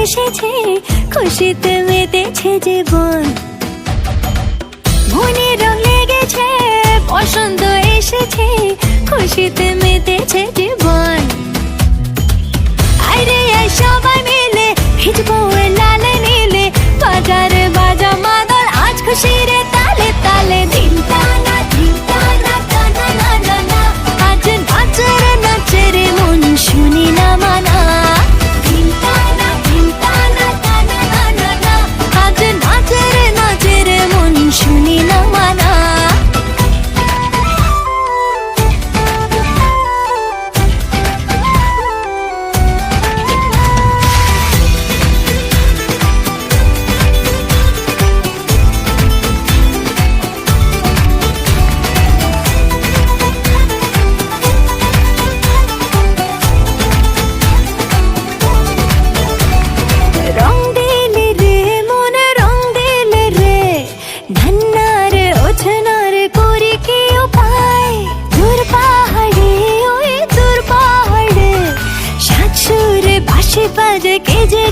এসেছে, খুশিতে মেতেছে জীবন। মনে রং লেগেছে, বসন্ত এসেছে, খুশিতে মেতেছে জীবন। আরে আয় সবাই মিলে ভিজবো লালে নীলে, বাজারে বাজা মাদল আজ খুশির তালে তালে। দিন টানা টানা না না না, আজ নাচে রে মন শুনি না মানা। দিন টানা টানা না না, আজ নাচে রে মন শুনি না মানা। বাজে কে যে